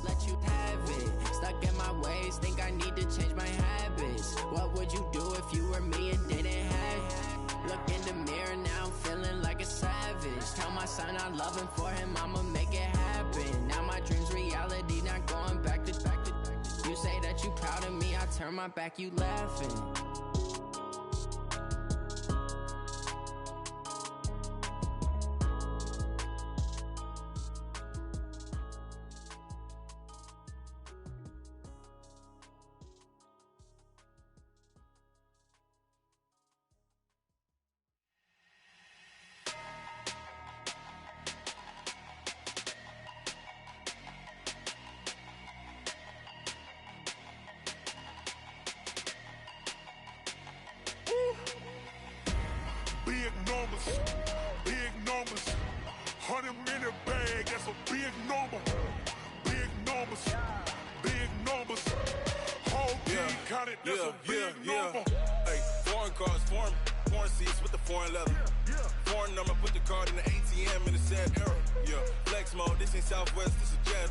let you have it. Stuck in my ways, think I need to change my habits. What would you do if you were me and didn't have it? Look in the mirror now, I'm feeling like a savage. Tell my son I love him, for him I'ma make it happen. Now my dream's reality, not going back to. You say that you proud of me, I turn my back, you laughing. Big numbers, 100 minute bag, that's a big number. Big numbers, whole team counted, that's a big number. Hey, foreign cars, foreign seats with the foreign leather. Foreign number, put the card in the ATM in the sad era. Yeah, flex mode, this ain't Southwest, this a jet.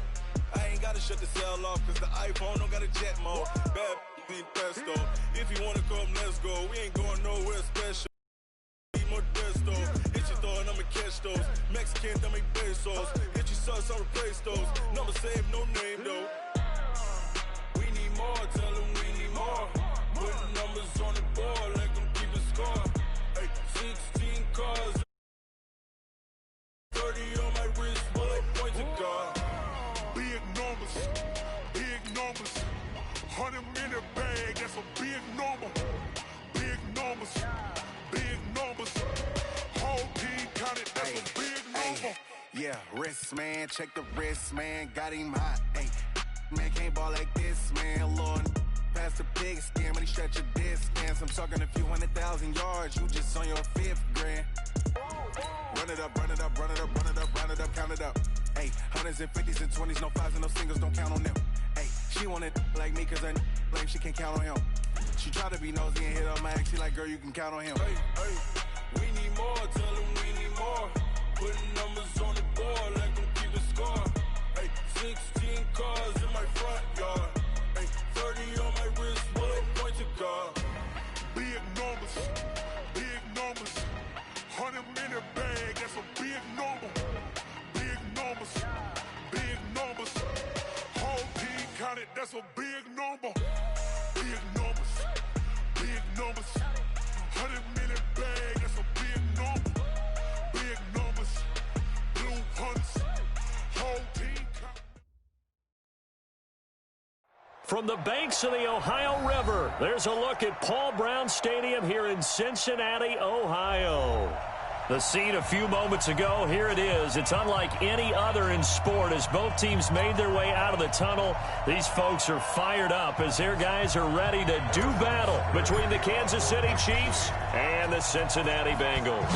I ain't gotta shut the cell off, cause the iPhone don't got a jet mode. Bad ain't pesto, if you wanna come, let's go. We ain't going nowhere special. Modesto, hit your thought, I'ma catch those. Mexican, I make pesos. Hit your sus, I'll replace those. Number saved, no name though. We need more, tell them we need more. Putting numbers on the board, like I'm keeping score. Hey, 16 cars, 30 on my wrist, while I point to God. Big numbers, 100 minute bag, that's a big number. Big numbers. Whole team counted, that's a big number. Yeah, wrist, man, check the wrist, man, got him hot. Ay, man, can't ball like this, man, Lord. Pass the pig skin, but he stretch your distance. I'm talking a few 100,000 yards, you just on your 5th grand. Run it up, count it up. Ay, hundreds and 50s and 20s, no 5s and no singles, don't count on them. Ay, she want it like me, cause her blame, she can't count on him. She try to be nosy and hit on my ex, she like, girl, you can count on him. Hey, we need more, tell them we need more. Putting numbers on the board, like I'm keeping score. Hey, 16 cars in my front yard. Hey, 30 on my wrist, while I point to God. Big numbers, 100 minute bag, that's a big number. Big numbers, whole team counted, that's a big number. Big numbers, 100 minute bag, that's a big number. Big numbers, blue hunts, whole team counted. From the banks of the Ohio River, there's a look at Paul Brown Stadium here in Cincinnati, Ohio. The scene a few moments ago, here it is. It's unlike any other in sport as both teams made their way out of the tunnel. These folks are fired up as their guys are ready to do battle between the Kansas City Chiefs and the Cincinnati Bengals.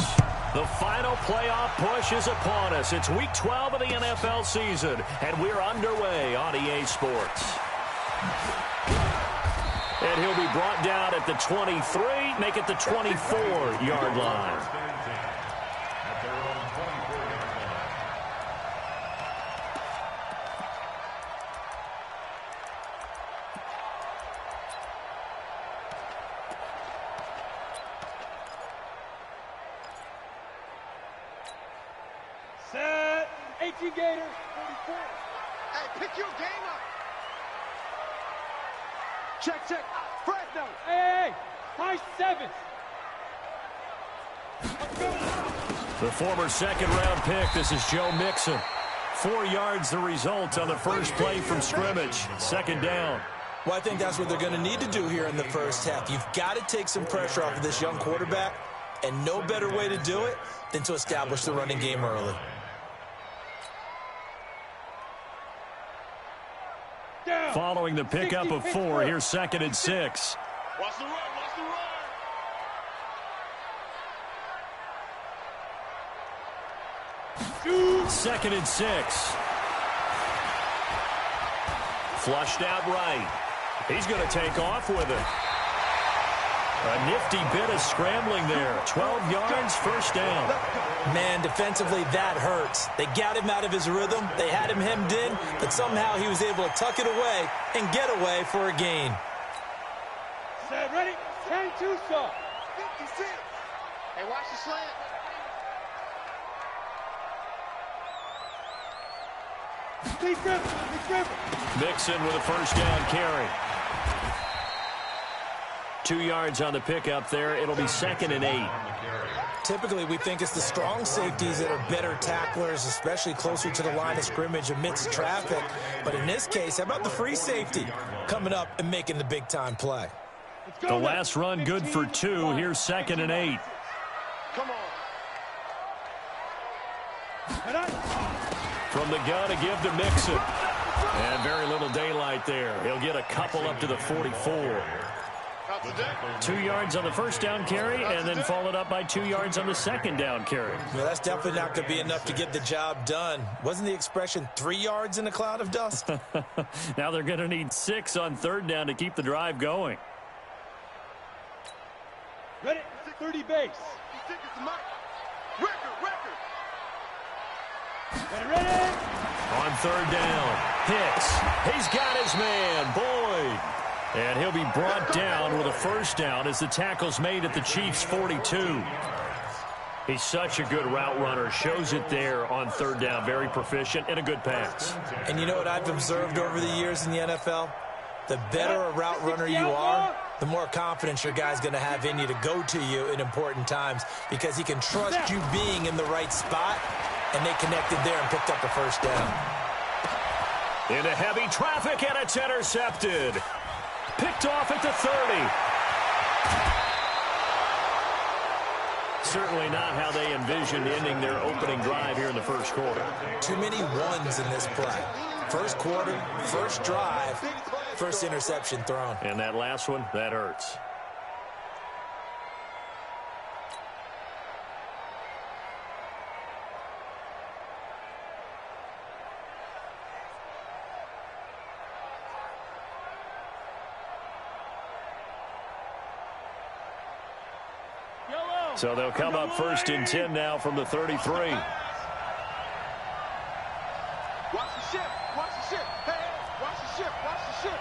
The final playoff push is upon us. It's week 12 of the NFL season, and we're underway on EA Sports. And he'll be brought down at the 23, make it the 24-yard line. Set. 18 Gators. 44. Hey, pick your game up. Check. Fresno. Hey. High 7. The former second-round pick, this is Joe Mixon. 4 yards the result on the first play from scrimmage. Second down. Well, I think that's what they're going to need to do here in the first half. You've got to take some pressure off of this young quarterback, and no better way to do it than to establish the running game early. Following the pickup of 4, here's 2nd and 6. Watch the run. Second and 6. Flushed out right. He's going to take off with it. A nifty bit of scrambling there. 12 yards, first down. Man, defensively, that hurts. They got him out of his rhythm. They had him hemmed in, but somehow he was able to tuck it away and get away for a gain. Set, ready? 10-2, sir. 56. Hey, watch the slant. Deep river. Mixon with a first down carry. 2 yards on the pickup there. It'll be 2nd and 8. Typically, we think it's the strong safeties that are better tacklers, especially closer to the line of scrimmage amidst traffic. But in this case, how about the free safety coming up and making the big-time play? The last run good for 2. Here's 2nd and 8. Come on. From the gun to give to Mixon. And very little daylight there. He'll get a couple up to the 44. 2 yards on the first down carry, and then followed up by 2 yards on the second down carry. Well, that's definitely not going to be enough to get the job done. Wasn't the expression 3 yards in a cloud of dust? Now they're going to need 6 on third down to keep the drive going. Ready? 30 base. Ready? On third down, Hicks. He's got his man, Boyd. And he'll be brought down with a first down as the tackle's made at the Chiefs' 42. He's such a good route runner. Shows it there on third down. Very proficient and a good pass. And you know what I've observed over the years in the NFL? The better a route runner you are, the more confidence your guy's going to have in you to go to you in important times because he can trust you being in the right spot, and they connected there and picked up the first down. Into heavy traffic, and it's intercepted. Picked off at the 30. Certainly not how they envisioned ending their opening drive here in the first quarter. Too many ones in this play. First quarter, first drive, first interception thrown. And that last one, that hurts. So they'll come up 1st and 10 now from the 33. Watch the ship. Watch the ship. Hey, watch the ship. Watch the ship.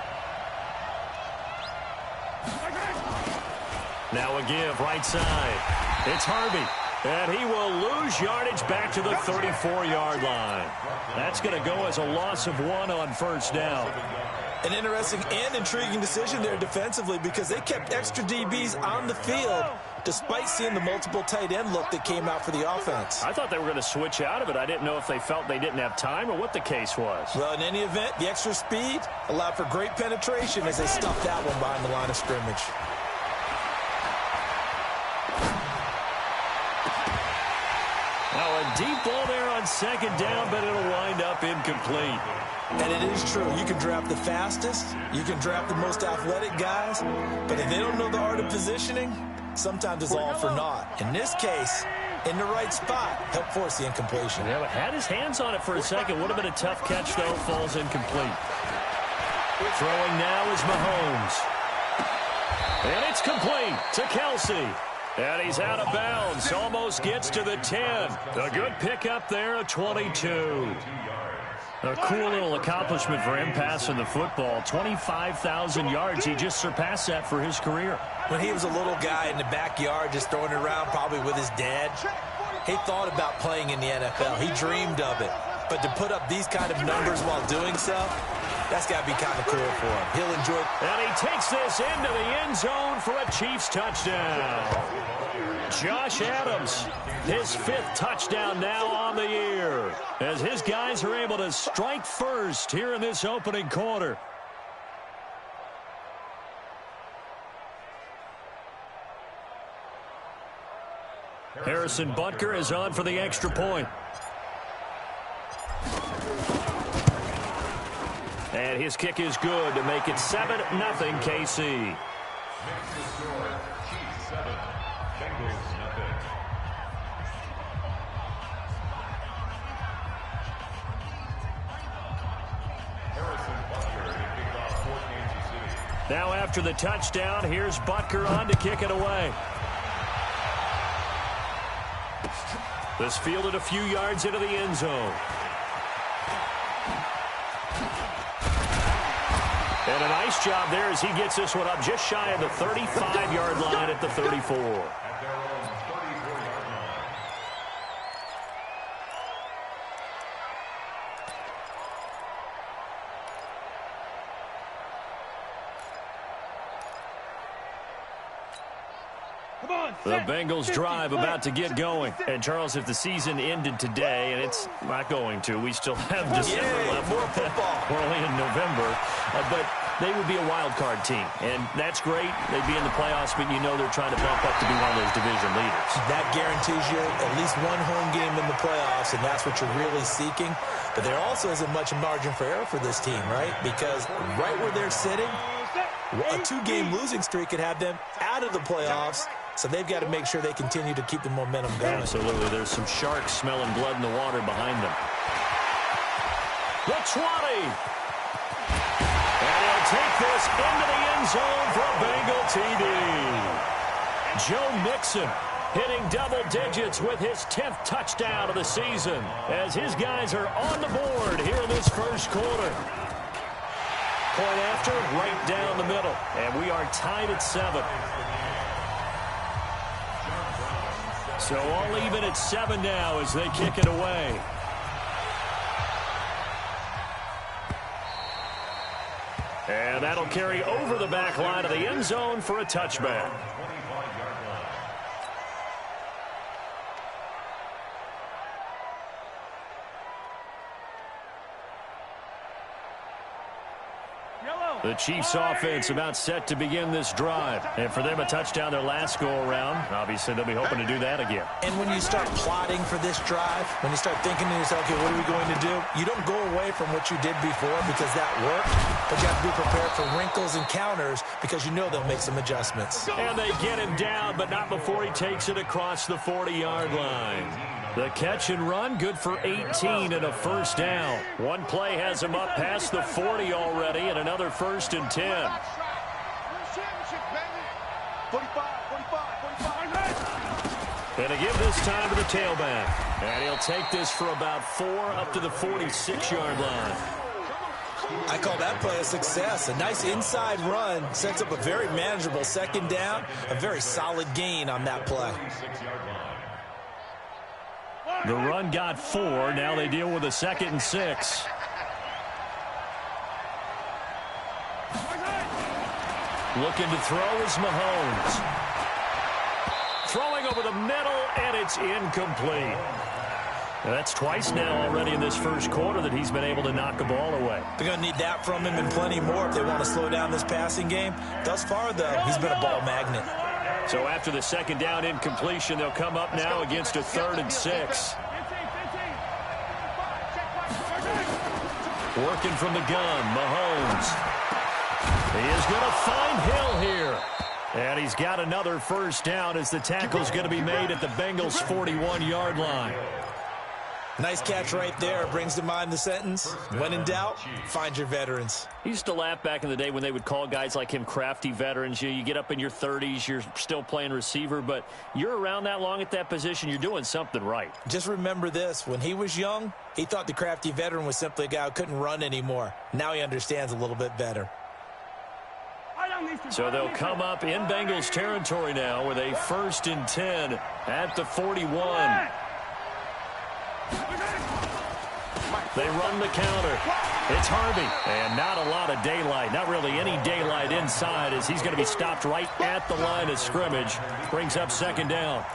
Now a give right side. It's Harvey. And he will lose yardage back to the 34-yard line. That's going to go as a loss of 1 on first down. An interesting and intriguing decision there defensively because they kept extra DBs on the field despite seeing the multiple tight end look that came out for the offense. I thought they were going to switch out of it. I didn't know if they felt they didn't have time or what the case was. Well, in any event, the extra speed allowed for great penetration as they stuffed that one behind the line of scrimmage. Now a deep ball there on second down, but it'll wind up incomplete. And it is true. You can draft the fastest. You can draft the most athletic guys. But if they don't know the art of positioning, sometimes it's all for naught. In this case, in the right spot, helped force the incompletion. Yeah, but had his hands on it for a second. Would have been a tough catch, though. Falls incomplete. Throwing now is Mahomes. And it's complete to Kelsey. And he's out of bounds. Almost gets to the 10. A good pickup there, a 22. A cool little accomplishment for him passing the football. 25,000 yards. He just surpassed that for his career. When he was a little guy in the backyard just throwing it around probably with his dad, he thought about playing in the NFL. He dreamed of it. But to put up these kind of numbers while doing so, that's got to be kind of cool for him. He'll enjoy it. And he takes this into the end zone for a Chiefs touchdown. Josh Adams, his 5th touchdown now on the year, as his guys are able to strike first here in this opening quarter. Harrison Butker is on for the extra point. And his kick is good to make it 7-0 KC. Now after the touchdown, here's Butker on to kick it away. This fielded a few yards into the end zone. And a nice job there as he gets this one up just shy of the 35-yard line at the 34. The Bengals drive about to get going. And, Charles, if the season ended today, and it's not going to, we still have December left. More football. We're only in November. But they would be a wild card team. And that's great. They'd be in the playoffs, but you know they're trying to bump up to be one of those division leaders. That guarantees you at least one home game in the playoffs, and that's what you're really seeking. But there also isn't much margin for error for this team, right? Because right where they're sitting, a 2-game losing streak could have them out of the playoffs. So they've got to make sure they continue to keep the momentum going. Absolutely. There's some sharks smelling blood in the water behind them. The 20. And he'll take this into the end zone for a Bengal TD. Joe Mixon hitting double digits with his 10th touchdown of the season as his guys are on the board here in this first quarter. Point after, right down the middle. And we are tied at 7. So all even at 7 now as they kick it away. And that'll carry over the back line of the end zone for a touchback. The Chiefs offense about set to begin this drive. And for them, a touchdown their last go-around. Obviously, they'll be hoping to do that again. And when you start plotting for this drive, when you start thinking to yourself, okay, what are we going to do? You don't go away from what you did before because that worked. But you have to be prepared for wrinkles and counters because you know they'll make some adjustments. And they get him down, but not before he takes it across the 40-yard line. The catch and run, good for 18 and a first down. One play has him up past the 40 already, and another 1st and 10. And to give this time to the tailback. And he'll take this for about 4 up to the 46-yard line. I call that play a success. A nice inside run sets up a very manageable second down. A very solid gain on that play. The run got 4. Now they deal with a 2nd and 6. Looking to throw is Mahomes. Throwing over the middle, and it's incomplete. That's twice now already in this first quarter that he's been able to knock a ball away. They're going to need that from him and plenty more if they want to slow down this passing game. Thus far, though, he's been a ball magnet. So after the second down incompletion, they'll come up now against a 3rd and 6. Working from the gun, Mahomes. He is going to find Hill here. And he's got another first down as the tackle's going to be made at the Bengals' 41-yard line. Nice catch right there. Brings to mind the sentence, when in doubt, find your veterans. He used to laugh back in the day when they would call guys like him crafty veterans. You get up in your 30s, you're still playing receiver, but you're around that long at that position, you're doing something right. Just remember this. When he was young, he thought the crafty veteran was simply a guy who couldn't run anymore. Now he understands a little bit better. So they'll come up in Bengals territory now with a 1st and 10 at the 41. They run the counter. It's Harvey. And not a lot of daylight. Not really any daylight inside as he's going to be stopped right at the line of scrimmage. Brings up 2nd down.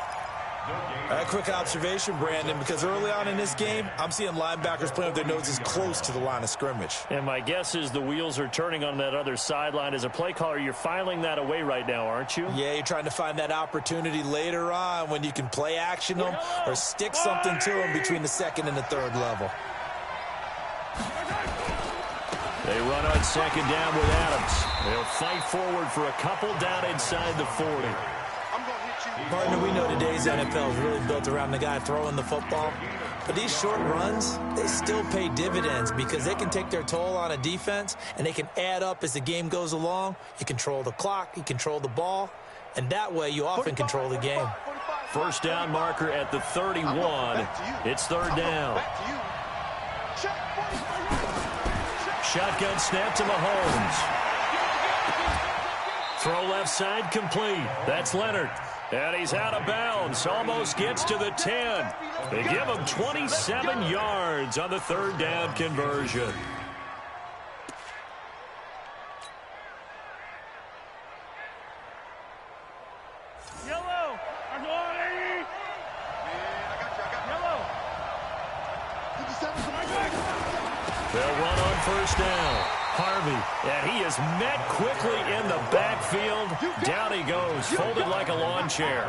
A quick observation, Brandon, because early on in this game, I'm seeing linebackers playing with their noses close to the line of scrimmage. And my guess is the wheels are turning on that other sideline. As a play caller, you're filing that away right now, aren't you? Yeah, you're trying to find that opportunity later on when you can play action them or stick something to them between the 2nd and the 3rd level. They run on 2nd down with Adams. They'll fight forward for a couple down inside the 40. Partner, we know today's NFL is really built around the guy throwing the football. But these short runs, they still pay dividends because they can take their toll on a defense, and they can add up as the game goes along. You control the clock, you control the ball, and that way you often control the game. First down marker at the 31. It's third down. Shotgun snap to Mahomes. Throw left side complete. That's Leonard. And he's out of bounds. Almost gets to the 10. They give him 27 yards on the third down conversion. Yellow. I'm going 80. Yellow. They'll run on first down. Harvey, and he is met quickly in the backfield. Down he goes, folded like a lawn chair.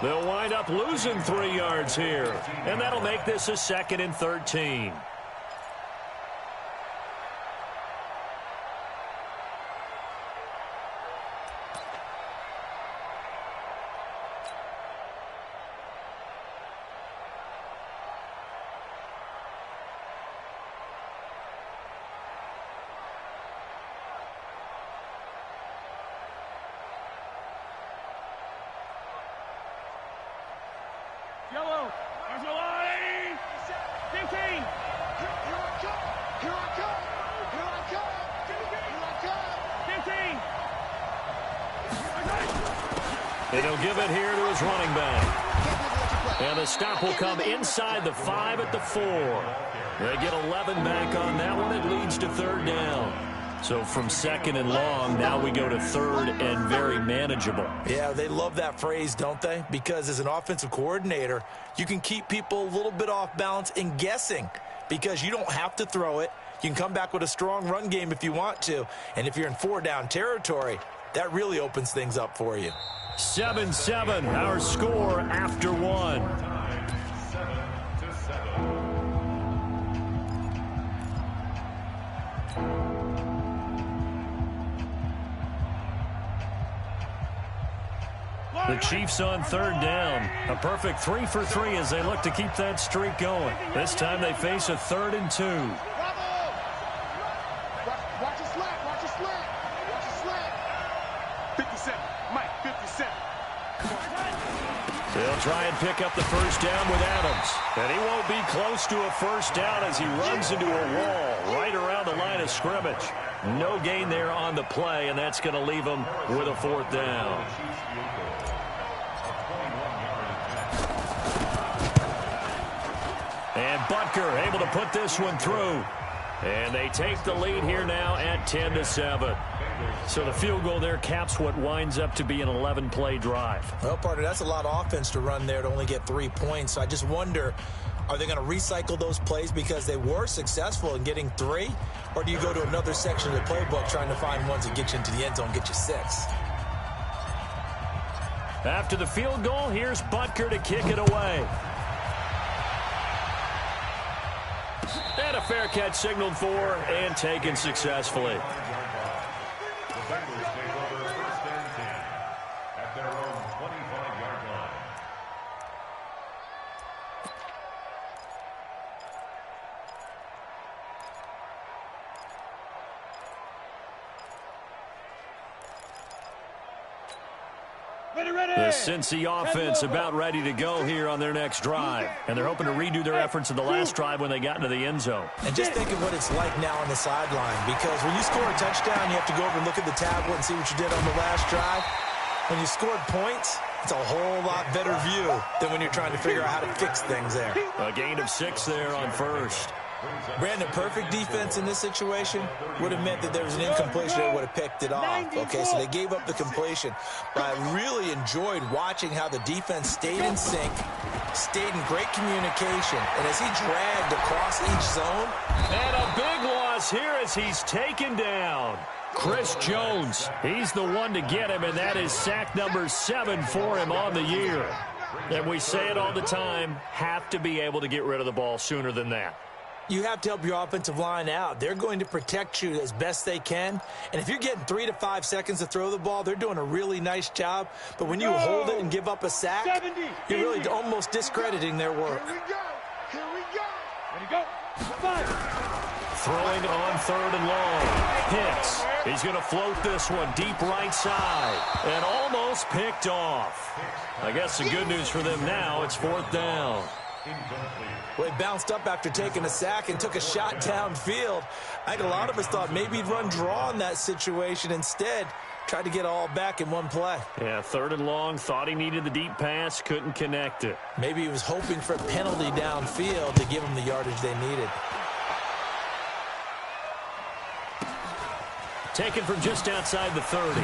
They'll wind up losing 3 yards here, and that'll make this a 2nd and 13. Yellow. There's no line. 15. Here I come. Here I come. Here I come. Here I come. 15. And he'll give it here to his running back. And the stop will come inside the 5 at the 4. They get 11 back on that one. It leads to third down. So from 2nd and long, now we go to 3rd and very manageable. Yeah, they love that phrase, don't they? Because as an offensive coordinator, you can keep people a little bit off balance and guessing because you don't have to throw it. You can come back with a strong run game if you want to. And if you're in 4-down territory, that really opens things up for you. 7-7, our score after 1. The Chiefs on third down. A perfect 3 for 3 as they look to keep that streak going. This time they face a 3rd and 2. Watch your slant. Watch your slant. Watch your slant. 57. Mike, 57. They'll try and pick up the first down with Adams. And he won't be close to a first down as he runs into a wall right around the line of scrimmage. No gain there on the play, and that's going to leave him with a 4th down. And Butker able to put this one through. And they take the lead here now at 10-7. So the field goal there caps what winds up to be an 11-play drive. Well, partner, that's a lot of offense to run there to only get 3 points. So I just wonder, are they going to recycle those plays because they were successful in getting 3? Or do you go to another section of the playbook trying to find ones that get you into the end zone, get you 6? After the field goal, here's Butker to kick it away. And a fair catch signaled for and taken successfully. The Bengals take over 1st and 10 at their own 25-yard line. The Cincy offense about ready to go here on their next drive. And they're hoping to redo their efforts in the last drive when they got into the end zone. And just think of what it's like now on the sideline, because when you score a touchdown, you have to go over and look at the tablet and see what you did on the last drive. When you scored points, it's a whole lot better view than when you're trying to figure out how to fix things there. A gain of 6 there on first. Brandon, perfect defense in this situation would have meant that there was an incompletion that would have picked it off. Okay, so they gave up the completion. But I really enjoyed watching how the defense stayed in sync, stayed in great communication, and as he dragged across each zone. And a big loss here as he's taken down. Chris Jones, he's the one to get him, and that is sack number 7 for him on the year. And we say it all the time, have to be able to get rid of the ball sooner than that. You have to help your offensive line out. They're going to protect you as best they can. And if you're getting 3 to 5 seconds to throw the ball, they're doing a really nice job. But when you hold it and give up a sack, you're really almost discrediting their work. Here we go. Here we go. Ready, go. 5. Throwing on 3rd and long. Hicks. He's going to float this one deep right side. And almost picked off. I guess the good news for them now, it's 4th down. Well, he bounced up after taking a sack and took a shot downfield. I think a lot of us thought maybe he'd run draw in that situation. Instead, tried to get it all back in one play. Yeah, 3rd and long. Thought he needed the deep pass. Couldn't connect it. Maybe he was hoping for a penalty downfield to give him the yardage they needed. Taken from just outside the 30.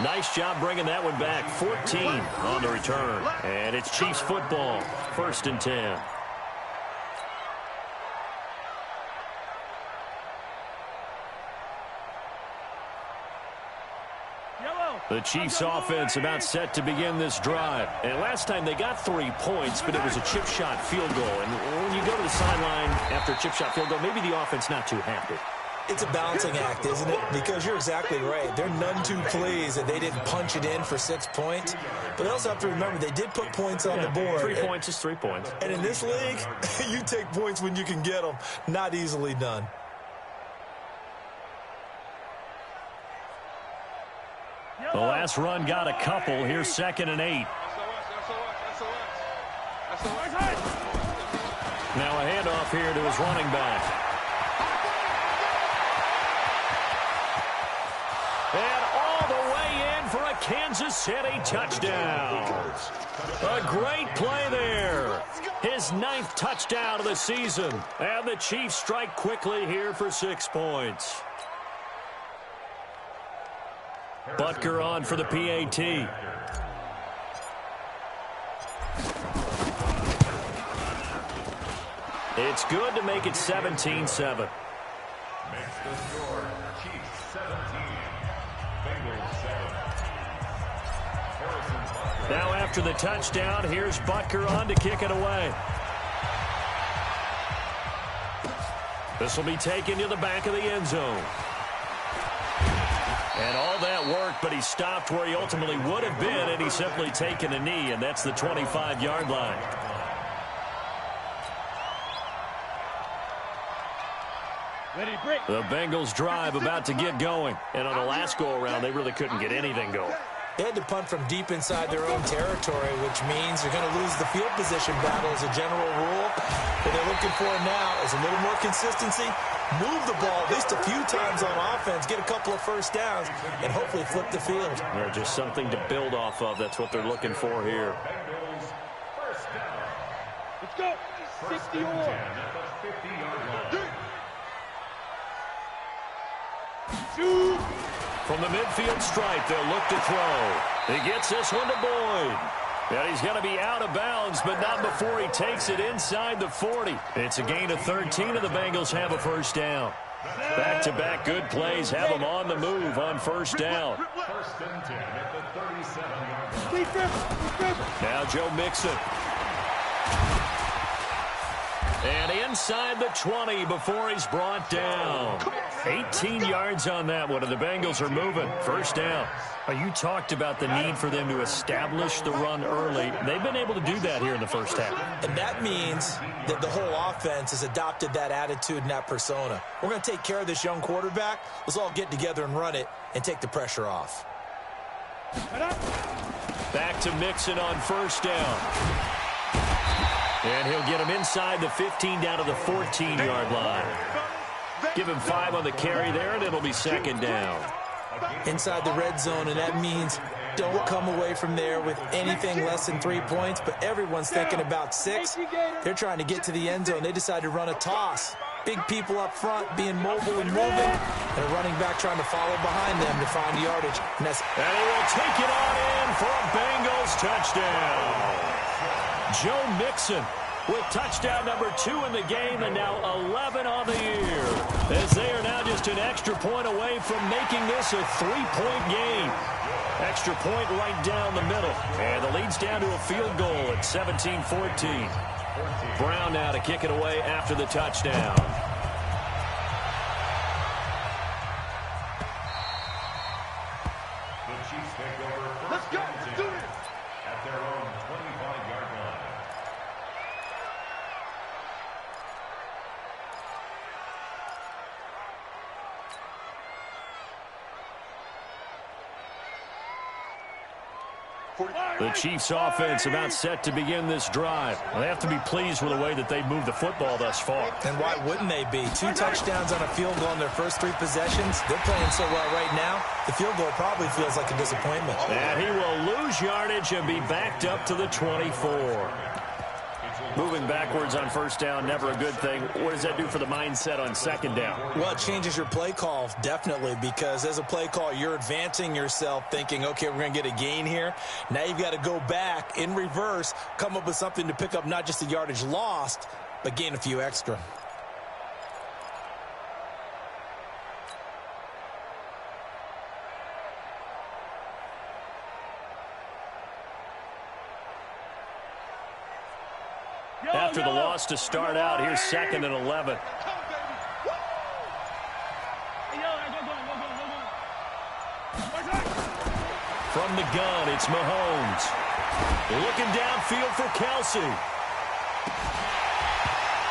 Nice job bringing that one back. 14 on the return. And it's Chiefs football. 1st and 10. The Chiefs offense about set to begin this drive. And last time they got 3 points, but it was a chip shot field goal. And when you go to the sideline after a chip shot field goal, maybe the offense not too happy. It's a balancing act, isn't it? Because you're exactly right. They're none too pleased that they didn't punch it in for 6 points. But they also have to remember they did put points on the board. 3 points is 3 points. And in this league, you take points when you can get them. Not easily done. The last run got a couple. Here's 2nd and 8. Now a handoff here to his running back. And all the way in for a Kansas City touchdown. A great play there. His 9th touchdown of the season. And the Chiefs strike quickly here for 6 points. Butker on for the PAT. It's good to make it 17-7. Now after the touchdown, here's Butker on to kick it away. This will be taken to the back of the end zone. And all that worked, but he stopped where he ultimately would have been, and he's simply taken a knee, and that's the 25-yard line. Ready, break. The Bengals drive about to get going. And on the last go-around, they really couldn't get anything going. They had to punt from deep inside their own territory, which means they're going to lose the field position battle as a general rule. What they're looking for now is a little more consistency, move the ball at least a few times on offense, get a couple of first downs, and hopefully flip the field. They're just something to build off of. That's what they're looking for here. Let's go. 60 on. Shoot. From the midfield stripe, they'll look to throw. He gets this one to Boyd. And he's going to be out of bounds, but not before he takes it inside the 40. It's a gain of 13, and the Bengals have a first down. Back-to-back good plays have them on the move on first down. 1st and 10 at the 37. Now Joe Mixon. And inside the 20 before he's brought down. 18 yards on that one, and the Bengals are moving. First down. You talked about the need for them to establish the run early. They've been able to do that here in the first half. And that means that the whole offense has adopted that attitude and that persona. We're going to take care of this young quarterback. Let's all get together and run it and take the pressure off. Back to Mixon on first down. And he'll get him inside the 15 down to the 14-yard line. Give him 5 on the carry there, and it'll be second down. Inside the red zone, and that means don't come away from there with anything less than 3 points, but everyone's thinking about 6. They're trying to get to the end zone. They decide to run a toss. Big people up front being mobile and moving, and a running back trying to follow behind them to find yardage. And he will take it on in for a Bengals touchdown. Joe Mixon with touchdown number 2 in the game, and now 11 on the year, as they are now just an extra point away from making this a 3-point game. Extra point right down the middle, and the lead's down to a field goal at 17-14. Brown now to kick it away after the touchdown. Let's go. Let's do this. At their own 25-yard line. The Chiefs offense about set to begin this drive. They have to be pleased with the way that they've moved the football thus far. And why wouldn't they be? 2 touchdowns on a field goal in their first 3 possessions. They're playing so well right now, the field goal probably feels like a disappointment. And he will lose yardage and be backed up to the 24. Moving backwards on first down, never a good thing. What does that do for the mindset on second down? Well, it changes your play call, definitely, because as a play call, you're advancing yourself thinking, okay, we're going to get a gain here. Now you've got to go back in reverse, come up with something to pick up not just the yardage lost, but gain a few extra. After the loss to start out, here's 2nd and 11. From the gun, it's Mahomes. Looking downfield for Kelsey.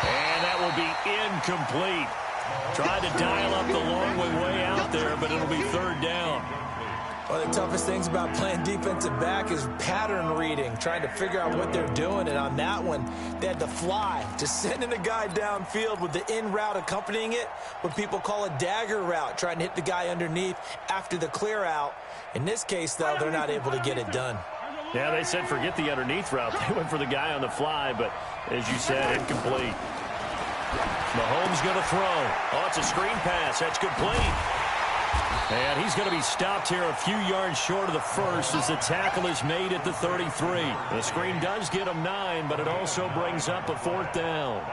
And that will be incomplete. Tried to dial up the long way out there, but it'll be 3rd down. One of the toughest things about playing defensive back is pattern reading, trying to figure out what they're doing. And on that one, they had to fly, just sending a guy downfield with the in route accompanying it, what people call a dagger route, trying to hit the guy underneath after the clear out. In this case, though, they're not able to get it done. Yeah, they said forget the underneath route. They went for the guy on the fly, but as you said, incomplete. Mahomes going to throw. Oh, it's a screen pass. That's complete. And he's going to be stopped here a few yards short of the first as the tackle is made at the 33. The screen does get him 9, but it also brings up a 4th down.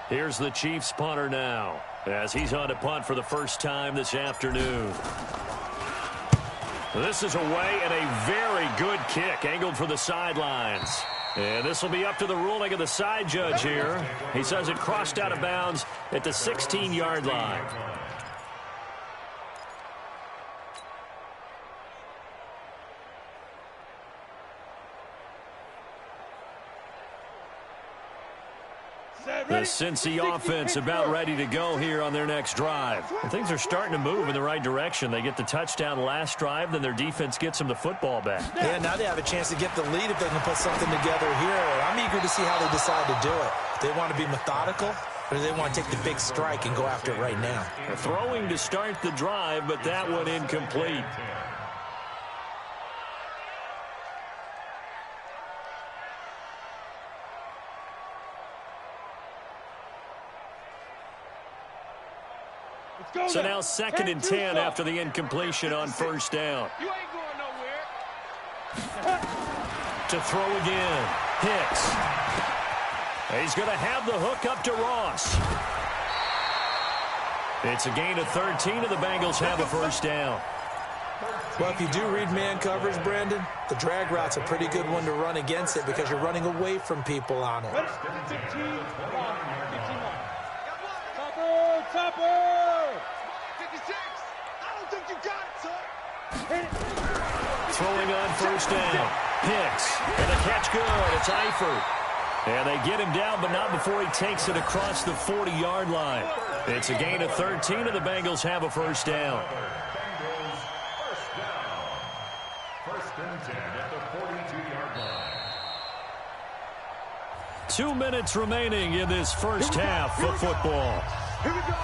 Here's the Chiefs punter now as he's on to punt for the first time this afternoon. This is away and a very good kick angled for the sidelines. And this will be up to the ruling of the side judge here. He says it crossed out of bounds at the 16-yard line. The Cincy offense about ready to go here on their next drive. And things are starting to move in the right direction. They get the touchdown last drive, then their defense gets them the football back. Yeah, now they have a chance to get the lead if they can put something together here. I'm eager to see how they decide to do it. They want to be methodical, or do they want to take the big strike and go after it right now? Throwing to start the drive, but that one incomplete. So now 2nd and 10 after the incompletion on first down. You ain't going nowhere. To throw again. Hicks. He's going to have the hook up to Ross. It's a gain of 13, and the Bengals have a first down. Well, if you do read man coverage, Brandon, the drag route's a pretty good one to run against it because you're running away from people on it. 15, Topper! 56! I don't think you got it, son! Throwing on first down. Hicks. And the catch good. It's Eifert. And they get him down, but not before he takes it across the 40-yard line. It's a gain of 13, and the Bengals have a first down. Bengals first down. 1st and 10 at the 42-yard line. 2 minutes remaining in this first half of football. Here we go!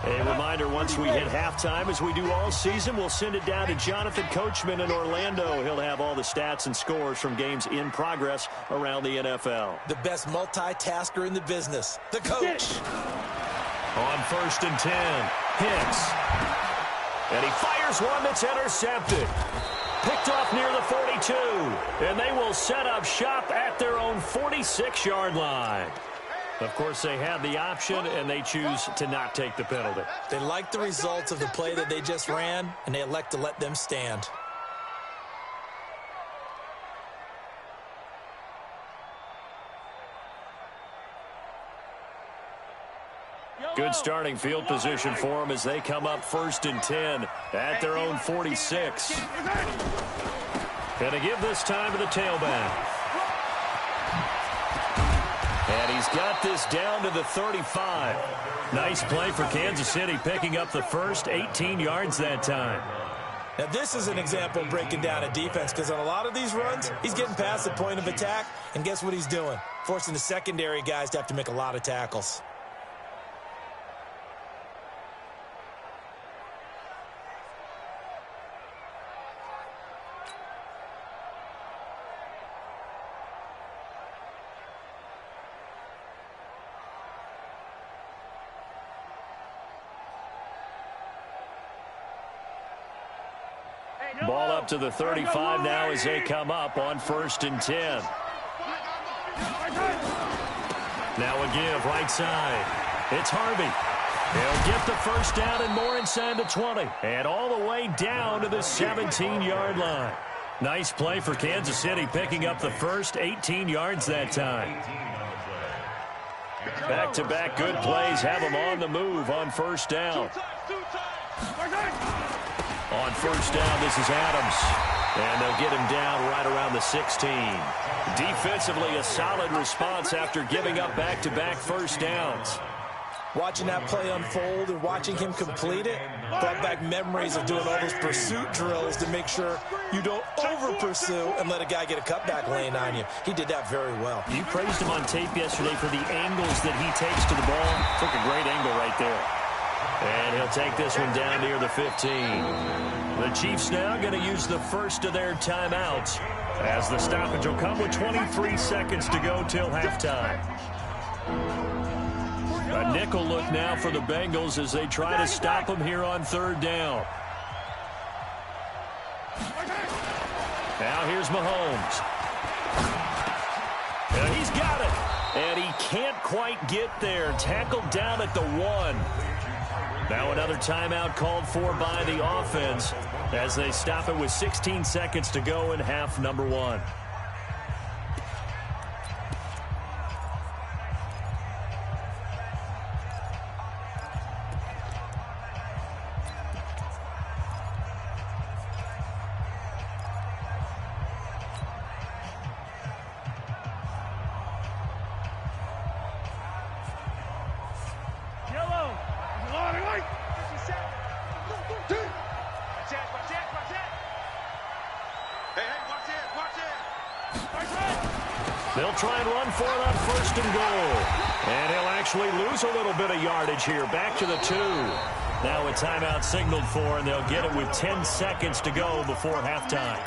A reminder, once we hit halftime, as we do all season, we'll send it down to Jonathan Coachman in Orlando. He'll have all the stats and scores from games in progress around the NFL. The best multitasker in the business, the coach. On 1st and 10, Hicks. And he fires one that's intercepted. Picked off near the 42. And they will set up shop at their own 46-yard line. Of course, they had the option, and they choose to not take the penalty. They like the results of the play that they just ran, and they elect to let them stand. Good starting field position for them as they come up 1st and 10 at their own 46. And to give this time to the tailback. And he's got this down to the 35. Nice play for Kansas City, picking up the first 18 yards that time. Now, this is an example of breaking down a defense, because on a lot of these runs, he's getting past the point of attack, and guess what he's doing? Forcing the secondary guys to have to make a lot of tackles. Ball up to the 35 now as they come up on 1st and 10. Now a give right side. It's Harvey. He'll get the first down and more inside the 20. And all the way down to the 17-yard line. Nice play for Kansas City, picking up the first 18 yards that time. Back-to-back good plays have them on the move on 1st down. On 1st down, this is Adams. And they'll get him down right around the 16. Defensively, a solid response after giving up back-to-back 1st downs. Watching that play unfold and watching him complete it brought back memories of doing all those pursuit drills to make sure you don't over-pursue and let a guy get a cutback lane on you. He did that very well. You praised him on tape yesterday for the angles that he takes to the ball. Took a great angle right there. And he'll take this one down near the 15. The Chiefs now going to use the first of their timeouts as the stoppage will come with 23 seconds to go till halftime. A nickel look now for the Bengals as they try to stop them here on 3rd down. Now here's Mahomes. And he's got it. And he can't quite get there. Tackled down at the 1. Now another timeout called for by the offense as they stop it with 16 seconds to go in half number 1. They'll try and run for it on 1st and goal. And he'll actually lose a little bit of yardage here. Back to the 2. Now a timeout signaled for, and they'll get it with 10 seconds to go before halftime.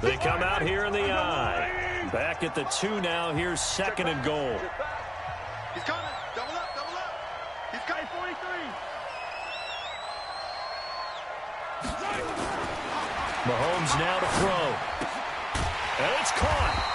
They come out here in the I. Back at the 2 now. Here's 2nd and goal. He's coming. Double up, double up. He's coming. 43. Mahomes now to throw. And it's caught.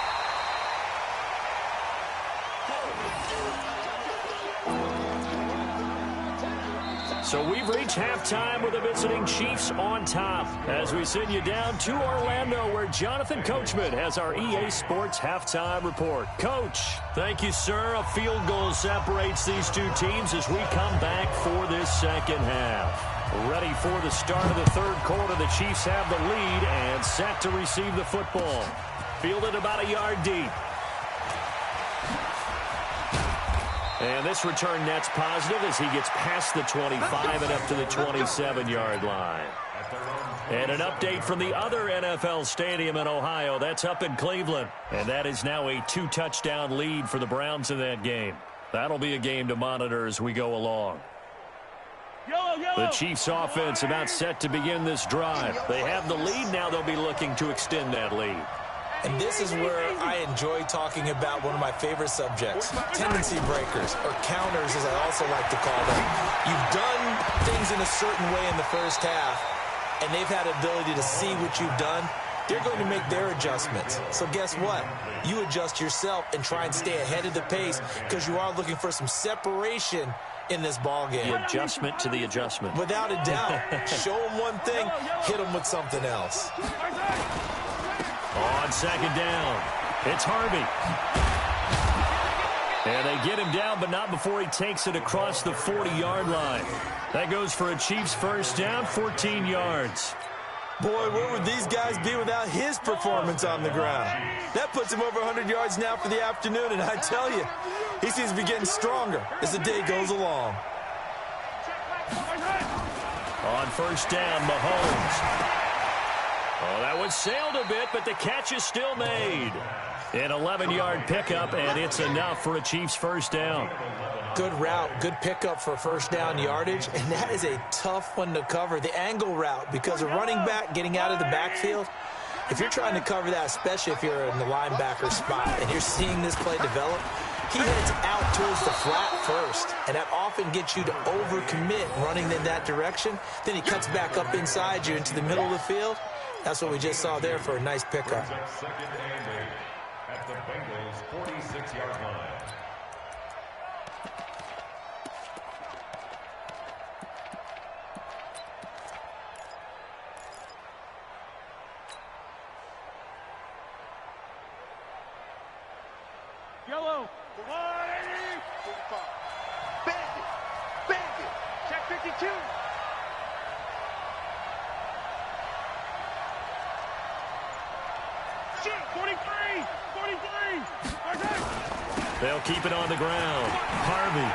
So we've reached halftime with the visiting Chiefs on top as we send you down to Orlando where Jonathan Coachman has our EA Sports halftime report. Coach, thank you, sir. A field goal separates these two teams as we come back for this second half. Ready for the start of the 3rd quarter. The Chiefs have the lead and set to receive the football. Fielded about a yard deep. And this return net's positive as he gets past the 25 and up to the 27-yard line. And an update from the other NFL stadium in Ohio. That's up in Cleveland. And that is now a 2-touchdown lead for the Browns in that game. That'll be a game to monitor as we go along. The Chiefs offense about set to begin this drive. They have the lead. Now they'll be looking to extend that lead. And this is where I enjoy talking about one of my favorite subjects, tendency breakers, or counters as I also like to call them. You've done things in a certain way in the first half, and they've had the ability to see what you've done, they're going to make their adjustments. So guess what? You adjust yourself and try and stay ahead of the pace because you are looking for some separation in this ball game. The adjustment to the adjustment. Without a doubt. Show them one thing, hit them with something else. On second down, it's Harvey. And they get him down, but not before he takes it across the 40-yard line. That goes for a Chiefs first down, 14 yards. Boy, where would these guys be without his performance on the ground? That puts him over 100 yards now for the afternoon, and I tell you, he seems to be getting stronger as the day goes along. On first down, Mahomes. Oh, that one sailed a bit, but the catch is still made. An 11-yard pickup, and it's enough for a Chiefs first down. Good route, good pickup for first down yardage, and that is a tough one to cover, the angle route, because a running back getting out of the backfield, if you're trying to cover that, especially if you're in the linebacker spot and you're seeing this play develop, he heads out towards the flat first, and that often gets you to overcommit running in that direction. Then he cuts back up inside you into the middle of the field. That's what we just saw there for a nice pickup. Second and 8 at the Bengals' 46-yard line. Yellow. 180. 45. Bandit. Bandit. Check 52. Shoot. 43. 43. They'll keep it on the ground. Harvey.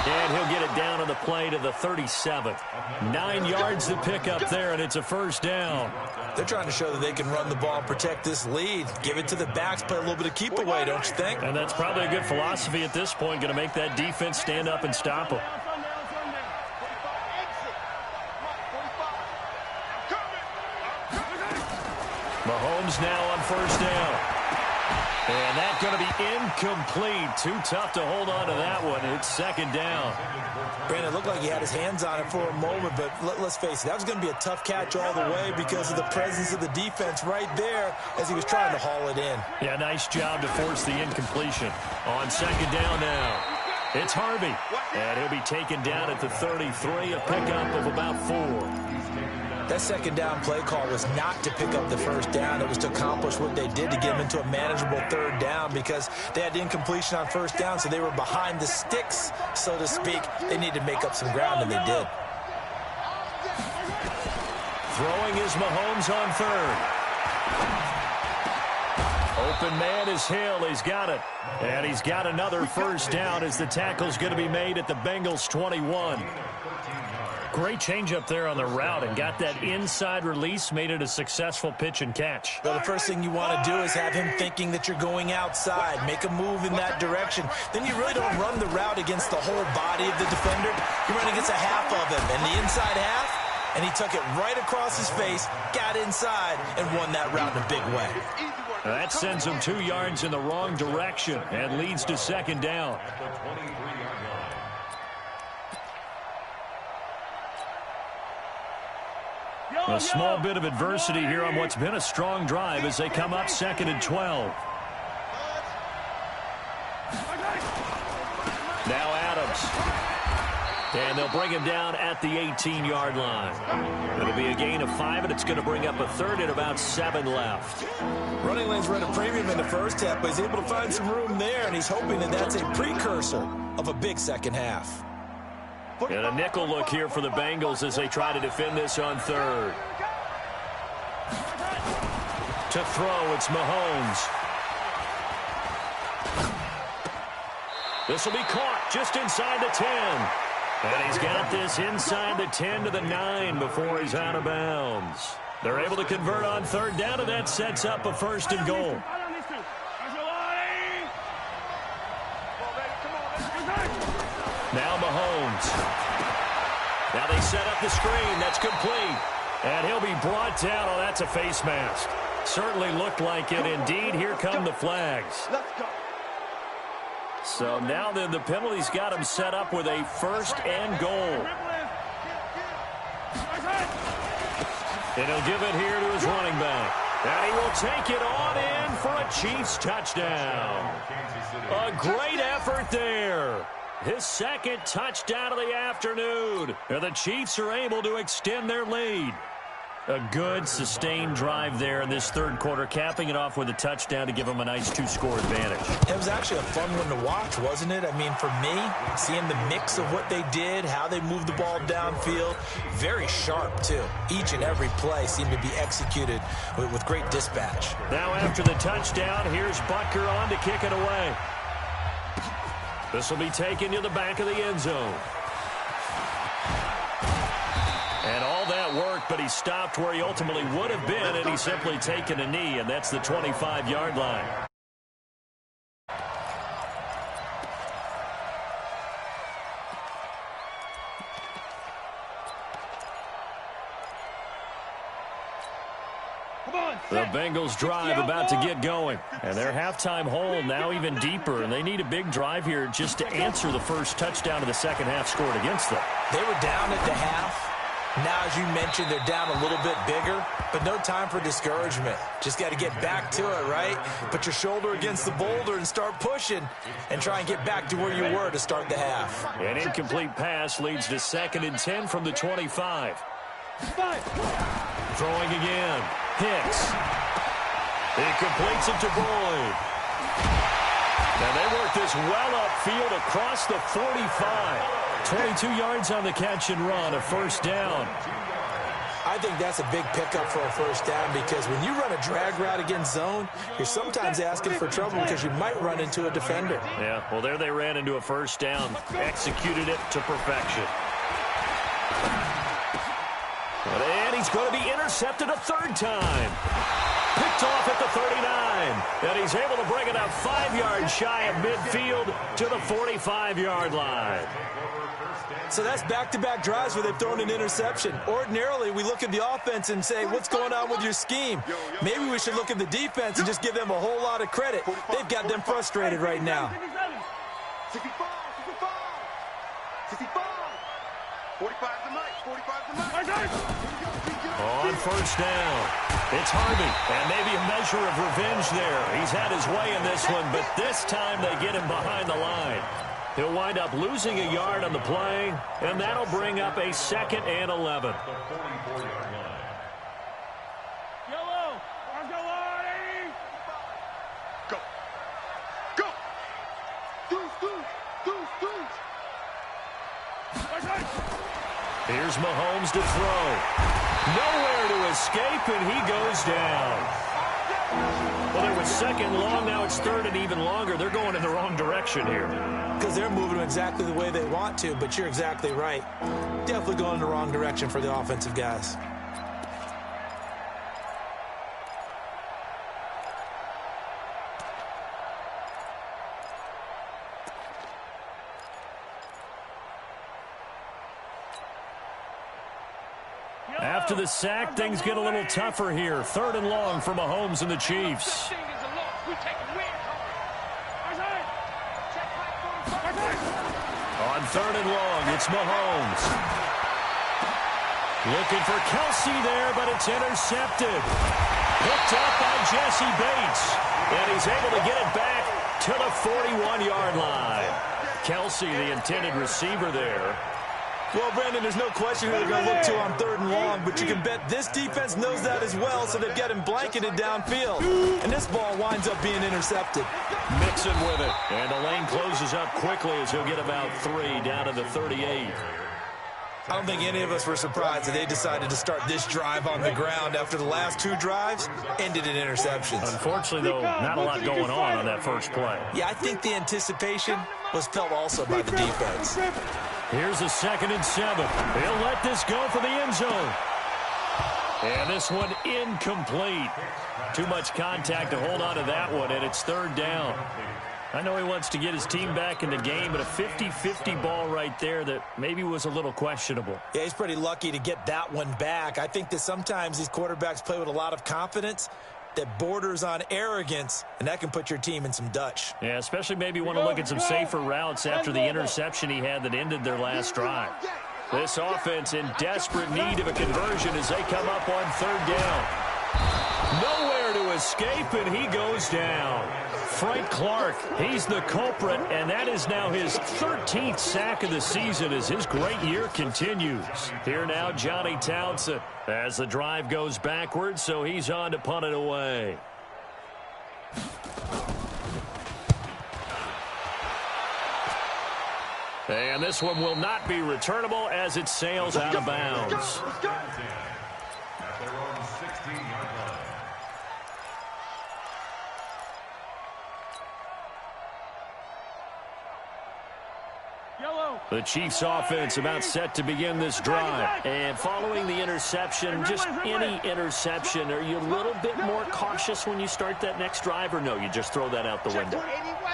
And he'll get it down on the play to the 37. 9 yards to pick up there, and it's a first down. They're trying to show that they can run the ball and protect this lead. Give it to the backs, play a little bit of keep away, don't you think? And that's probably a good philosophy at this point, going to make that defense stand up and stop them. Mahomes now on first down. And that's going to be incomplete. Too tough to hold on to that one. It's second down. Brandon, it looked like he had his hands on it for a moment, but let's face it, that was going to be a tough catch all the way because of the presence of the defense right there as he was trying to haul it in. Yeah, nice job to force the incompletion. On second down now, it's Harvey. And he'll be taken down at the 33, a pickup of about 4. That second down play call was not to pick up the first down. It was to accomplish what they did to get them into a manageable third down because they had incompletion on first down, so they were behind the sticks, so to speak. They needed to make up some ground, and they did. Throwing is Mahomes on third. Open man is Hill. He's got it. And he's got another first down as the tackle's going to be made at the Bengals' 21. Great change up there on the route and got that inside release, made it a successful pitch and catch. Well, the first thing you want to do is have him thinking that you're going outside, make a move in that direction. Then you really don't run the route against the whole body of the defender. You run against a half of him, and the inside half, and he took it right across his face, got inside, and won that route in a big way. That sends him 2 yards in the wrong direction and leads to second down. A small bit of adversity here on what's been a strong drive as they come up second and 12. Now Adams. And they'll bring him down at the 18-yard line. It'll be a gain of 5, and it's going to bring up a third and about 7 left. Running lanes were at a premium in the first half, but he's able to find some room there, and he's hoping that that's a precursor of a big second half. And a nickel look here for the Bengals as they try to defend this on third. To throw, it's Mahomes. This will be caught just inside the 10. And he's got this inside the 10 to the 9 before he's out of bounds. They're able to convert on third down, and that sets up a first and goal. Now Mahomes. Now they set up the screen. That's complete. And he'll be brought down. Oh, that's a face mask. Certainly looked like it. Indeed, here come the flags. So now then the penalty's got him set up with a first and goal. And he'll give it here to his running back. And he will take it on in for a Chiefs touchdown. A great effort there. His second touchdown of the afternoon. And the Chiefs are able to extend their lead. A good, sustained drive there in this third quarter, capping it off with a touchdown to give them a nice 2-score advantage. It was actually a fun one to watch, wasn't it? I mean, for me, seeing the mix of what they did, how they moved the ball downfield, very sharp, too. Each and every play seemed to be executed with great dispatch. Now after the touchdown, here's Butker on to kick it away. This will be taken to the back of the end zone. And all that worked, but he stopped where he ultimately would have been, and he's simply taken a knee, and that's the 25-yard line. The Bengals drive about to get going. And their halftime hole now even deeper. And they need a big drive here just to answer the first touchdown of the second half scored against them. They were down at the half. Now, as you mentioned, they're down a little bit bigger. But no time for discouragement. Just got to get back to it, right? Put your shoulder against the boulder and start pushing. And try and get back to where you were to start the half. An incomplete pass leads to 2nd and 10 from the 25. Throwing again. Hicks. He completes it to Boyd. Now they work this well upfield across the 45. 22 yards on the catch and run, a first down. I think that's a big pickup for a first down because when you run a drag route against zone, you're sometimes asking for trouble because you might run into a defender. Yeah, well, there they ran into a first down. Executed it to perfection. And he's going to be intercepted a third time. Picked off at the 39. And he's able to bring it up 5 yards shy of midfield to the 45-yard line. So that's back-to-back drives where they've thrown an interception. Ordinarily, we look at the offense and say, what's going on with your scheme? Maybe we should look at the defense and just give them a whole lot of credit. They've got them frustrated right now. 65. 45 the mic. 45 the mic. On first down, it's Harvey, and maybe a measure of revenge there. He's had his way in this one, but this time they get him behind the line. He'll wind up losing a yard on the play, and that'll bring up a 2nd and 11. Yellow, let's go, Artie. Go. Go. Deuce. Here's Mahomes to throw. Nowhere to escape, and he goes down. Well, there was 2nd long. Now it's 3rd and even longer. They're going in the wrong direction here. Because they're moving exactly the way they want to, but you're exactly right. Definitely going in the wrong direction for the offensive guys. After the sack, things get a little tougher here. 3rd and long for Mahomes and the Chiefs. On 3rd and long, it's Mahomes. Looking for Kelsey there, but it's intercepted. Picked up by Jesse Bates. And he's able to get it back to the 41-yard line. Kelsey, the intended receiver there. Well, Brandon, there's no question who they're going to look to on 3rd and long, but you can bet this defense knows that as well, so they've got him blanketed downfield. And this ball winds up being intercepted. Mixon with it. And the lane closes up quickly as he'll get about 3 down to the 38. I don't think any of us were surprised that they decided to start this drive on the ground after the last 2 drives ended in interceptions. Unfortunately, though, not a lot going on that first play. Yeah, I think the anticipation was felt also by the defense. Here's a 2nd and 7. He'll let this go for the end zone. And this one incomplete. Too much contact to hold on to that one, and it's 3rd down. I know he wants to get his team back in the game, but a 50-50 ball right there that maybe was a little questionable. Yeah, he's pretty lucky to get that one back. I think that sometimes these quarterbacks play with a lot of confidence that borders on arrogance, and that can put your team in some Dutch. Yeah, especially maybe want to look at some safer routes after the interception he had that ended their last drive. This offense in desperate need of a conversion as they come up on third down. Nowhere to escape, and he goes down. Frank Clark, he's the culprit, and that is now his 13th sack of the season as his great year continues. Here now, Johnny Townsend, as the drive goes backwards, so he's on to punt it away. And this one will not be returnable as it sails out of bounds. At their own 16-yard line. The Chiefs offense about set to begin this drive. And following the interception, just any interception, are you a little bit more cautious when you start that next drive, or no, you just throw that out the window?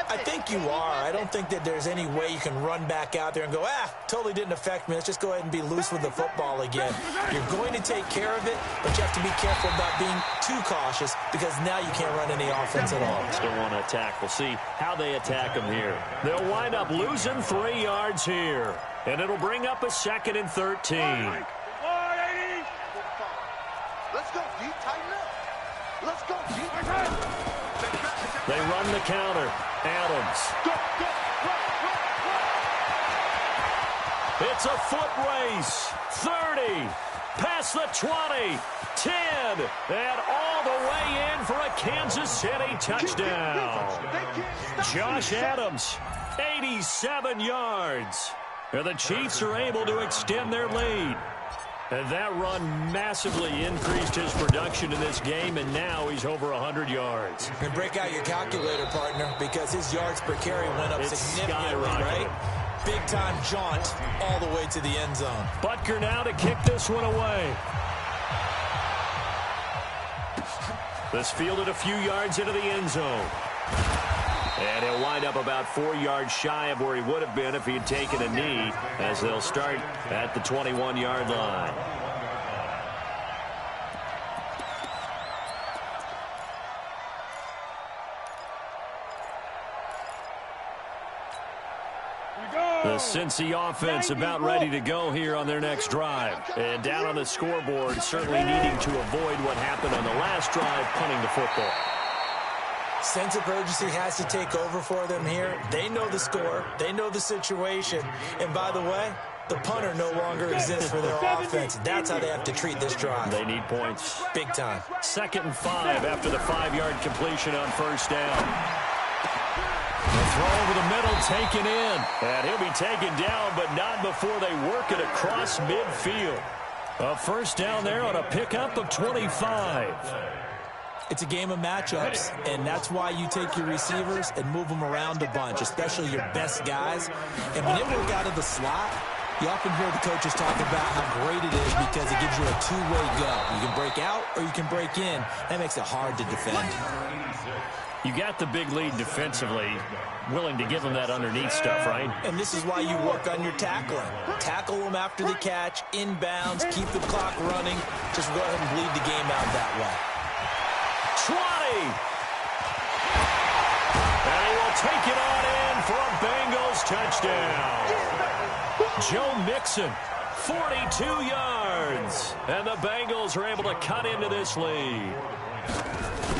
I think you are. I don't think that there's any way you can run back out there and go, totally didn't affect me. Let's just go ahead and be loose with the football again. You're going to take care of it, but you have to be careful about being too cautious because now you can't run any offense at all. Still want to attack. We'll see how they attack them here. They'll wind up losing 3 yards here, and it'll bring up a 2nd and 13. Let's go, deep, tighten up. Let's go, deep. They run the counter. Adams. It's a foot race. 30. Past the 20. 10. And all the way in for a Kansas City touchdown. Josh Adams, 87 yards. And the Chiefs are able to extend their lead. And that run massively increased his production in this game, and now he's over 100 yards. And break out your calculator, partner, because his yards per carry went up significantly, right? Big-time jaunt all the way to the end zone. Butker now to kick this one away. This fielded a few yards into the end zone. And he'll wind up about 4 yards shy of where he would have been if he had taken a knee, as they'll start at the 21-yard line. The Cincy offense about ready to go here on their next drive. And down on the scoreboard, certainly needing to avoid what happened on the last drive, punting the football. Sense of urgency has to take over for them here. They know the score. They know the situation. And by the way, the punter no longer exists for their offense. That's how they have to treat this drive. They need points. Big time. 2nd and 5 after the 5-yard completion on first down. The throw over the middle, taken in. And he'll be taken down, but not before they work it across midfield. A first down there on a pickup of 25. It's a game of matchups, and that's why you take your receivers and move them around a bunch, especially your best guys. And when they work out of the slot, you often hear the coaches talk about how great it is because it gives you a two-way go. You can break out or you can break in. That makes it hard to defend. You got the big lead defensively, willing to give them that underneath stuff, right? And this is why you work on your tackling. Tackle them after the catch, inbounds, keep the clock running. Just go ahead and bleed the game out that way. 20. And he will take it on in for a Bengals touchdown. Joe Mixon, 42 yards. And the Bengals are able to cut into this lead.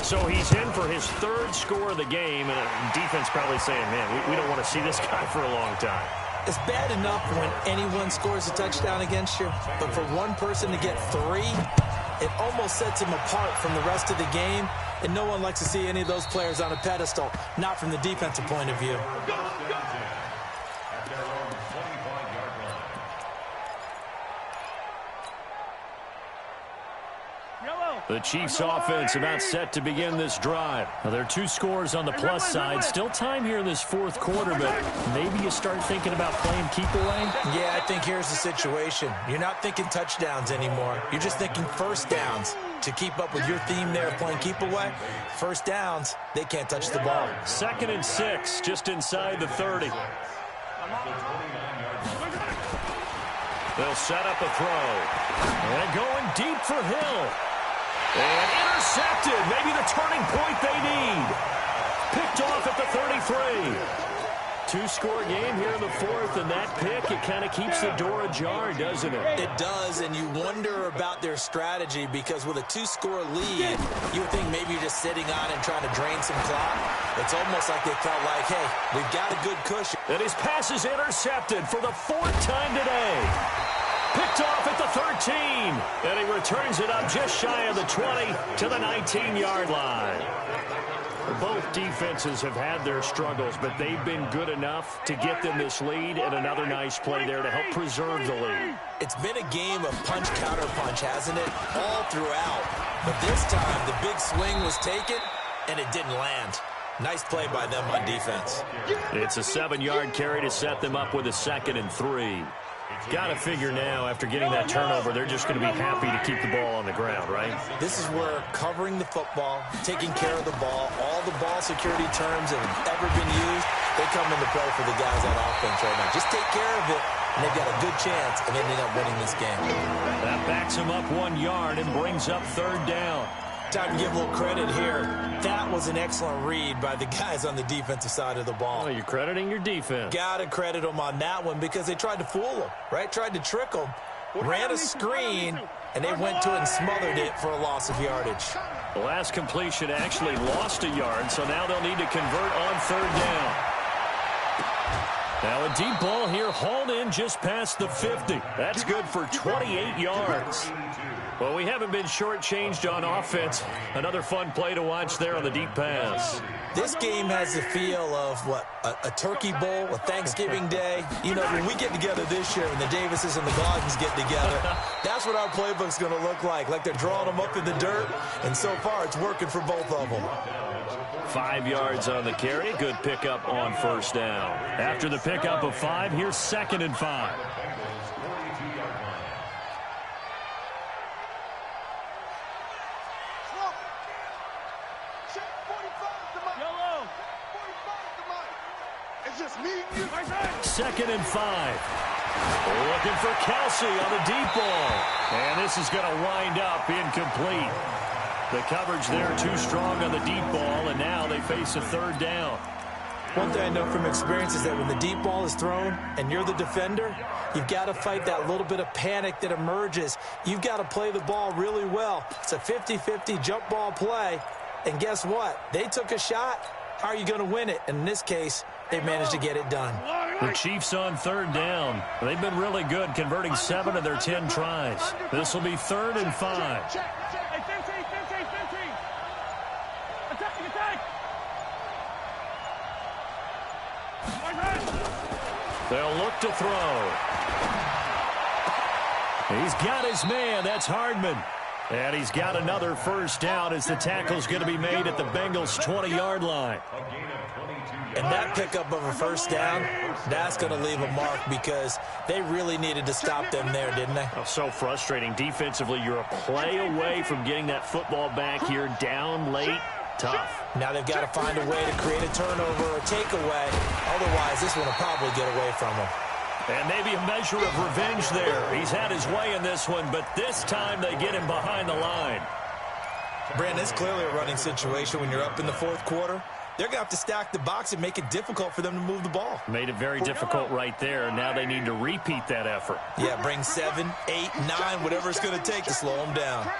So he's in for his 3rd score of the game, and defense probably saying, man, we don't want to see this guy for a long time. It's bad enough when anyone scores a touchdown against you, but for one person to get 3, it almost sets him apart from the rest of the game, and no one likes to see any of those players on a pedestal, not from the defensive point of view. The Chiefs offense about set to begin this drive. Now, there are 2 scores on the plus side. Still time here in this 4th quarter, but maybe you start thinking about playing keep away? Yeah, I think here's the situation. You're not thinking touchdowns anymore. You're just thinking first downs. To keep up with your theme there of playing keep away, first downs, they can't touch the ball. 2nd and 6, just inside the 30. They'll set up a throw. And going deep for Hill. And intercepted. Maybe the turning point they need. Picked off at the 33. two-score game here in the fourth, and that pick, it kind of keeps the door ajar, doesn't it? It does, and you wonder about their strategy because with a two-score lead, you would think maybe you're just sitting on and trying to drain some clock. It's almost like they felt like, hey, we've got a good cushion. And his pass is intercepted for the fourth time today. Picked off at the 13, and he returns it up just shy of the 20 to the 19-yard line. Both defenses have had their struggles, but they've been good enough to get them this lead, and another nice play there to help preserve the lead. It's been a game of punch-counter-punch, hasn't it? All throughout. But this time, the big swing was taken, and it didn't land. Nice play by them on defense. It's a 7-yard carry to set them up with a 2nd and 3. Got to figure now, after getting that turnover, they're just going to be happy to keep the ball on the ground, right? This is where covering the football, taking care of the ball, all the ball security terms that have ever been used, they come into play for the guys on offense right now. Just take care of it, and they've got a good chance of ending up winning this game. That backs him up 1 yard and brings up 3rd down. Time to give a little credit here. That was an excellent read by the guys on the defensive side of the ball. Oh, you're crediting your defense. Got to credit them on that one because they tried to fool them, right? Tried to trick them. Ran a screen, and they went to it and smothered it for a loss of yardage. The last completion actually lost a yard, so now they'll need to convert on 3rd down. Now a deep ball here hauled in just past the 50. That's good for 28 yards. Well, we haven't been shortchanged on offense. Another fun play to watch there on the deep pass. This game has the feel of, what, a turkey bowl, a Thanksgiving day. You know, when we get together this year and the Davises and the Gardens get together, that's what our playbook's going to look like. Like they're drawing them up in the dirt, and so far it's working for both of them. 5 yards on the carry. Good pickup on 1st down. After the pickup of 5, here's 2nd and 5. Second and 5. Looking for Kelsey on the deep ball. And this is going to wind up incomplete. The coverage there too strong on the deep ball, and now they face a 3rd down. One thing I know from experience is that when the deep ball is thrown and you're the defender, you've got to fight that little bit of panic that emerges. You've got to play the ball really well. It's a 50-50 jump ball play. And guess what? They took a shot. How are you going to win it? And in this case, they managed to get it done. The Chiefs on 3rd down. They've been really good, converting 7 of their 10 tries. This will be 3rd and 5. They'll look to throw. He's got his man. That's Hardman. And he's got another 1st down as the tackle's going to be made at the Bengals' 20-yard line. And that pickup of a 1st down, that's going to leave a mark because they really needed to stop them there, didn't they? Oh, so frustrating. Defensively, you're a play away from getting that football back here down late. Tough. Now they've got to find a way to create a turnover or a takeaway. Otherwise, this one will probably get away from them. And maybe a measure of revenge there. He's had his way in this one, but this time they get him behind the line. Brandon, it's clearly a running situation when you're up in the 4th quarter. They're going to have to stack the box and make it difficult for them to move the ball. Made it very difficult right there. Now they need to repeat that effort. Yeah, bring 7, 8, 9, whatever it's going to take to slow them down.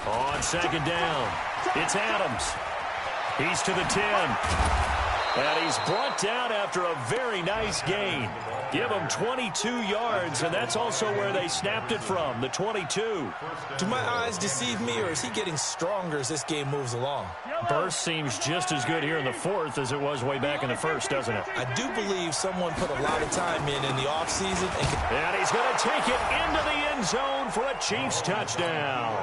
On 2nd down, it's Adams. He's to the 10. And he's brought down after a very nice gain. Give him 22 yards, and that's also where they snapped it from, the 22. Do my eyes deceive me, or is he getting stronger as this game moves along? Burst seems just as good here in the 4th as it was way back in the 1st, doesn't it? I do believe someone put a lot of time in the offseason. And he's going to take it into the end zone for a Chiefs touchdown.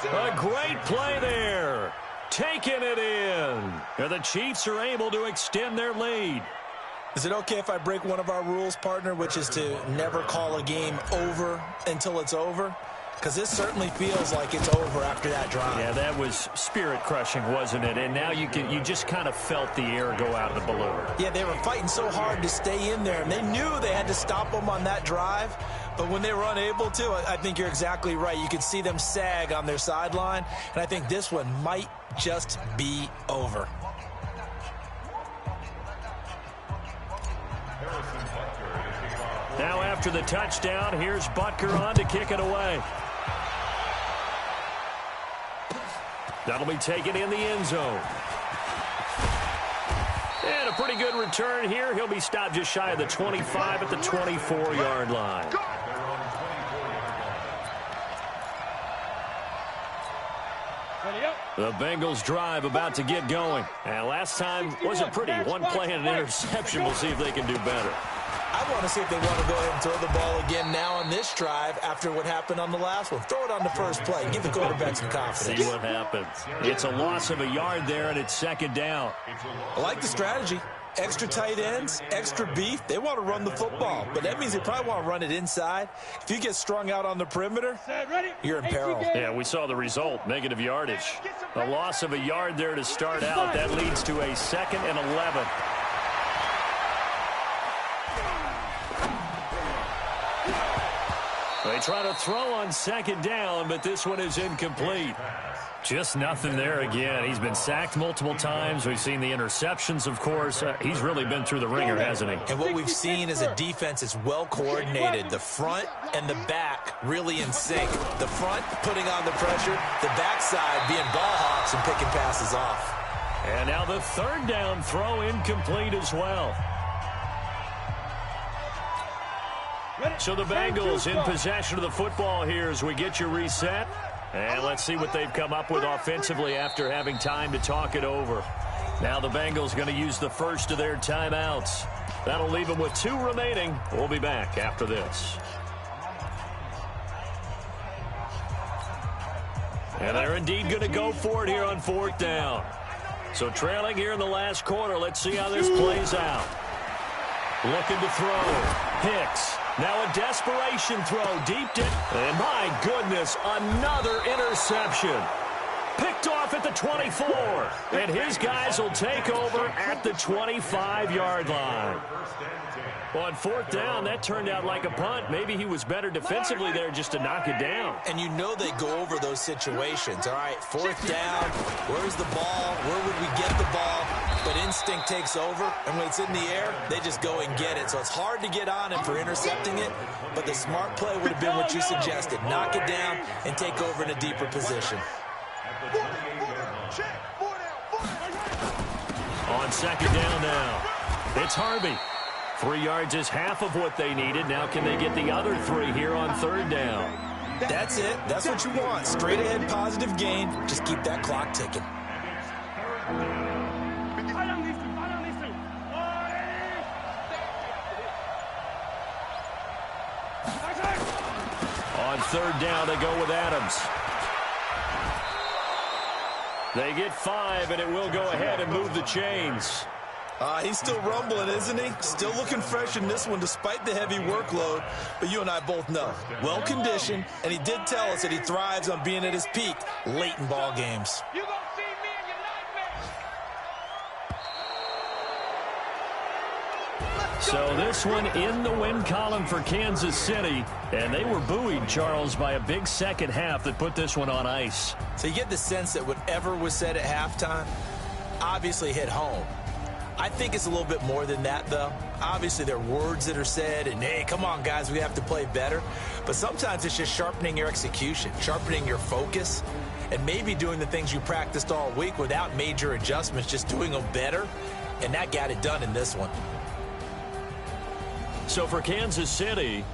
A great play there. Taking it in. And the Chiefs are able to extend their lead. Is it okay if I break one of our rules, partner, which is to never call a game over until it's over? Because this certainly feels like it's over after that drive. Yeah, that was spirit-crushing, wasn't it? And now you just kind of felt the air go out of the balloon. Yeah, they were fighting so hard to stay in there, and they knew they had to stop them on that drive. But when they were unable to, I think you're exactly right. You could see them sag on their sideline, and I think this one might just be over. Now after the touchdown, here's Butker on to kick it away. That'll be taken in the end zone. And a pretty good return here. He'll be stopped just shy of the 25 at the 24-yard line. The Bengals drive about to get going. And last time wasn't pretty. One play and an interception. We'll see if they can do better. I want to see if they want to go ahead and throw the ball again now on this drive after what happened on the last one. Throw it on the first play. Give the quarterback some confidence. See what happens. It's a loss of a yard there, and it's second down. I like the strategy. Extra tight ends, extra beef. They want to run the football, but that means they probably want to run it inside. If you get strung out on the perimeter, you're in peril. Yeah, we saw the result, negative yardage. A loss of a yard there to start out. That leads to a 2nd and 11. They try to throw on second down, but this one is incomplete. Just nothing there again. He's been sacked multiple times. We've seen the interceptions, of course. He's really been through the ringer, hasn't he? And what we've seen is a defense that's well coordinated. The front and the back really in sync. The front putting on the pressure, the backside being ball hawks and picking passes off. And now the third down throw incomplete as well. So the Bengals in possession of the football here as we get you reset. And let's see what they've come up with offensively after having time to talk it over. Now the Bengals going to use the first of their timeouts. That'll leave them with 2 remaining. We'll be back after this. And they're indeed going to go for it here on 4th down. So trailing here in the last quarter. Let's see how this plays out. Looking to throw. Hicks. Now a desperation throw, deep and my goodness, another interception. Picked off at the 24, and his guys will take over at the 25-yard line. On 4th down, that turned out like a punt. Maybe he was better defensively there just to knock it down. And you know they go over those situations. All right, 4th down, where's the ball? Where would we get the ball? But instinct takes over, and when it's in the air, they just go and get it. So it's hard to get on him for intercepting it, but the smart play would have been what you suggested. Knock it down and take over in a deeper position. On 2nd down now, it's Harvey. 3 yards is half of what they needed. Now can they get the other 3 here on 3rd down? That's it. That's what you want. Straight ahead positive gain. Just keep that clock ticking. On 3rd down, they go with Adams. They get 5, and it will go ahead and move the chains. He's still rumbling, isn't he? Still looking fresh in this one despite the heavy workload. But you and I both know, well-conditioned, and he did tell us that he thrives on being at his peak late in ball games. So this one in the win column for Kansas City. And they were buoyed, Charles, by a big second half that put this one on ice. So you get the sense that whatever was said at halftime obviously hit home. I think it's a little bit more than that, though. Obviously, there are words that are said, and, hey, come on, guys, we have to play better. But sometimes it's just sharpening your execution, sharpening your focus, and maybe doing the things you practiced all week without major adjustments, just doing them better, and that got it done in this one. So for Kansas City,